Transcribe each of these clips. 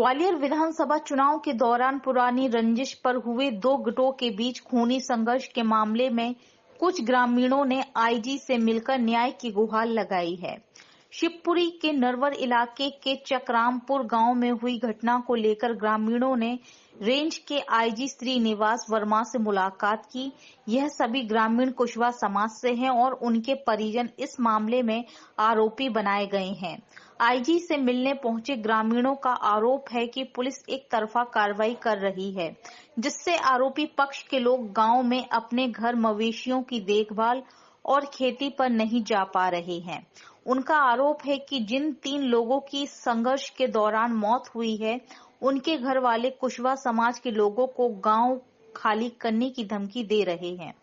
ग्वालियर विधानसभा चुनाव के दौरान पुरानी रंजिश पर हुए दो गुटों के बीच खूनी संघर्ष के मामले में कुछ ग्रामीणों ने आईजी से मिलकर न्याय की गुहार लगाई है। शिवपुरी के नरवर इलाके के चकरामपुर गांव में हुई घटना को लेकर ग्रामीणों ने रेंज के आईजी श्रीनिवास वर्मा से मुलाकात की। यह सभी ग्रामीण कुशवा समाज से हैं और उनके परिजन इस मामले में आरोपी बनाए गए हैं। आईजी से मिलने पहुंचे ग्रामीणों का आरोप है कि पुलिस एक तरफा कार्रवाई कर रही है, जिससे आरोपी पक्ष के लोग गांव में अपने घर मवेशियों की देखभाल और खेती पर नहीं जा पा रहे हैं। उनका आरोप है कि जिन 3 लोगों की संघर्ष के दौरान मौत हुई है, उनके घर वाले कुशवा समाज के लोगों को गांव खाली करने की धमकी दे रहे हैं,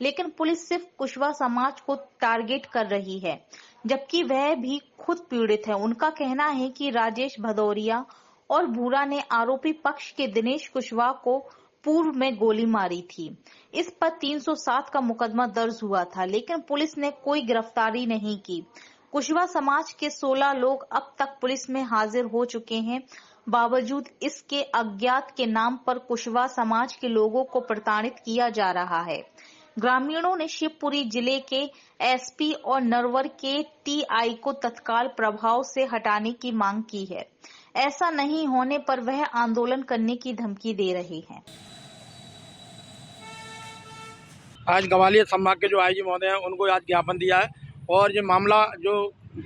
लेकिन पुलिस सिर्फ कुशवा समाज को टारगेट कर रही है, जबकि वह भी खुद पीड़ित है। उनका कहना है कि राजेश भदौरिया और भूरा ने आरोपी पक्ष के दिनेश कुशवा को पूर्व में गोली मारी थी। इस पर 307 का मुकदमा दर्ज हुआ था, लेकिन पुलिस ने कोई गिरफ्तारी नहीं की। कुशवा समाज के 16 लोग अब तक पुलिस में हाजिर हो चुके हैं। बावजूद इसके अज्ञात के नाम पर कुशवा समाज के लोगों को प्रताड़ित किया जा रहा है। ग्रामीणों ने शिवपुरी जिले के एसपी और नरवर के टीआई को तत्काल प्रभाव से हटाने की मांग की है। ऐसा नहीं होने पर वह आंदोलन करने की धमकी दे रहे हैं। आज ग्वालियर संभाग के जो आईजी महोदय हैं उनको आज ज्ञापन दिया है और ये मामला जो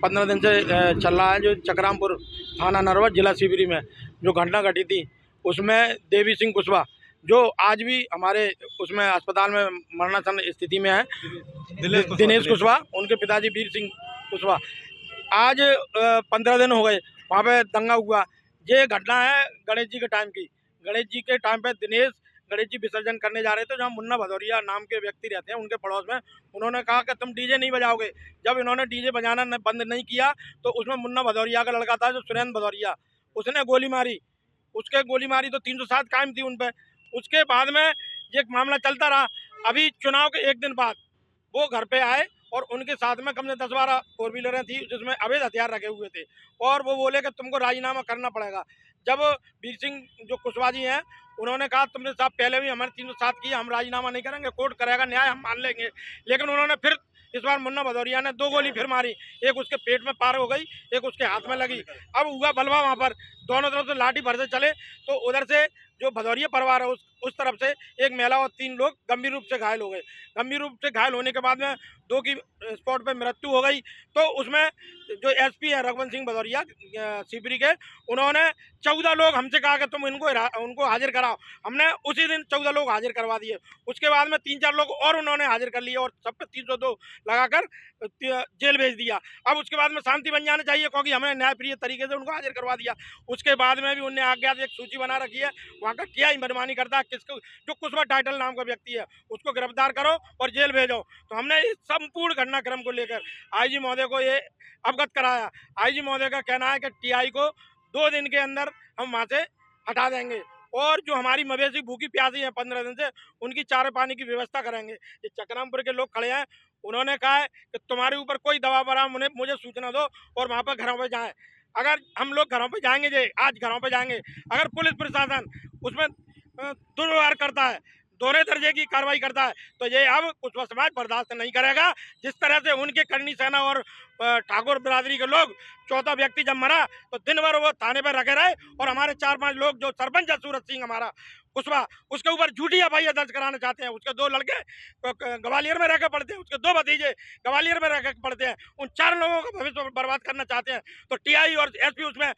15 दिन से चल रहा है, जो चकरामपुर थाना नरवर जिला शिवपुरी में जो घटना घटी थी, उसमें देवी सिंह कुशवा जो आज भी हमारे उसमें अस्पताल में मरणासन स्थिति में है, दिनेश कुशवा, उनके पिताजी वीर सिंह कुशवा, आज 15 दिन हो गए वहाँ पे दंगा हुआ। ये घटना है गणेश जी के टाइम की। गणेश जी के टाइम पे दिनेश गणेश जी विसर्जन करने जा रहे थे, जहाँ मुन्ना भदौरिया नाम के व्यक्ति रहते हैं उनके पड़ोस में। उन्होंने कहा कि तुम डीजे नहीं बजाओगे। जब इन्होंने डीजे बजाना बंद नहीं किया तो उसमें मुन्ना भदौरिया का लड़का था जो सुरेंद्र भदौरिया, उसने गोली मारी। उसके गोली मारी तो 307 कायम थी उन पर। उसके बाद में ये मामला चलता रहा। अभी चुनाव के एक दिन बाद वो घर पे आए और उनके साथ में कम से 10-12 फोर व्हीलरें थी जिसमें अवैध हथियार रखे हुए थे और वो बोले कि तुमको राजीनामा करना पड़ेगा। जब वीर सिंह जो कुशवा जी हैं उन्होंने कहा तुमने साहब पहले भी हमारे 307 की, हम राजीनामा नहीं करेंगे, कोर्ट करेगा न्याय, हम मान लेंगे। लेकिन उन्होंने फिर इस बार मुन्ना भदौरिया ने 2 गोली फिर मारी। एक उसके पेट में पार हो गई, एक उसके हाथ में लगी। अब हुआ बलवा वहाँ पर, दोनों तरफ से लाठी भर से चले तो उधर से जो भदौरिया परिवार है उस तरफ से एक महिला और 3 लोग गंभीर रूप से घायल हो गए। गंभीर रूप से घायल होने के बाद में 2 की स्पॉट पे मृत्यु हो गई। तो उसमें जो एसपी है रघुवंत सिंह भदौरिया शिवपुरी के, उन्होंने 14 लोग हमसे कहा कि तुम उनको हाजिर कराओ। हमने उसी दिन 14 लोग हाजिर करवा दिए। उसके बाद में 3-4 लोग और उन्होंने हाजिर कर लिए और सब पे 302 लगाकर जेल भेज दिया। अब उसके बाद में शांति बन जाना चाहिए, क्योंकि हमने न्यायप्रिय तरीके से उनको हाजिर करवा दिया। उसके बाद में भी उनने अज्ञात एक सूची बना रखी है, वहाँ का क्या मनमानी करता है, किसको जो कुशवा टाइटल नाम का व्यक्ति है उसको गिरफ्तार करो और जेल भेजो। तो हमने इस संपूर्ण घटनाक्रम को लेकर आईजी महोदय को ये अवगत कराया। आईजी महोदय का कहना है कि टीआई को 2 दिन के अंदर हम वहाँ से हटा देंगे और जो हमारी मवेशी भूखी प्यासी हैं 15 दिन से, उनकी चारे पानी की व्यवस्था करेंगे। ये चकरामपुर के लोग खड़े हैं, उन्होंने कहा है कि तुम्हारे ऊपर कोई दबाव बना, मुझे सूचना दो और वहाँ पर घरों पर जाएं। अगर हम लोग घरों पे जाएंगे, आज घरों पे जाएंगे, अगर पुलिस प्रशासन उसमें दुर्व्यवहार करता है, दोहरे दर्जे की कार्रवाई करता है, तो ये अब कुशवा समाज बर्दाश्त नहीं करेगा। जिस तरह से उनके करनी सेना और ठाकुर बिरादरी के लोग, 14 व्यक्ति जब मरा तो दिन भर वो थाने पर रखे रहे और हमारे 4-5 लोग, जो सरपंच है सूरज सिंह हमारा कुशवा, उसके ऊपर झूठी एफआईआर दर्ज कराना चाहते हैं। उसके 2 लड़के ग्वालियर में रहकर पढ़ते हैं, उसके 2 भतीजे ग्वालियर में रहकर पढ़ते हैं। उन 4 लोगों का भविष्य बर्बाद करना चाहते हैं। तो टीआई और एसपी उसमें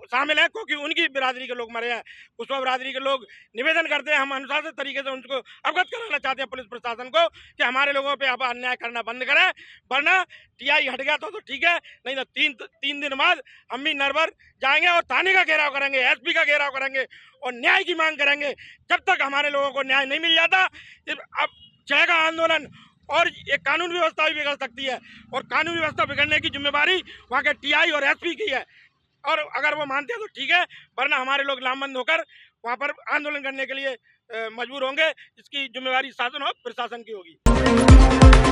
शामिल हैं, क्योंकि उनकी बिरादरी के लोग मरे हैं। कुशवा बिरादरी के लोग निवेदन करते हैं, हम अनुशासित तरीके से उनको अवगत कराना चाहते हैं पुलिस प्रशासन को कि हमारे लोगों पर अब अन्याय करना बंद करें, वरना टीआई हट गया तो ठीक है, नहीं तो 3 दिन बाद हम भी नरवर जाएंगे और थाने का घेराव करेंगे, एसपी का घेराव करेंगे और न्याय की मांग करेंगे। जब तक हमारे लोगों को न्याय नहीं मिल जाता, अब चलेगा आंदोलन और ये कानून व्यवस्था भी बिगड़ सकती है और कानून व्यवस्था बिगड़ने की जिम्मेवारी वहाँ के टीआई और एसपी की है। और अगर वो मानते हैं तो ठीक है, वरना हमारे लोग लामबंद होकर वहाँ पर आंदोलन करने के लिए मजबूर होंगे। इसकी जिम्मेवारी शासन और प्रशासन की होगी।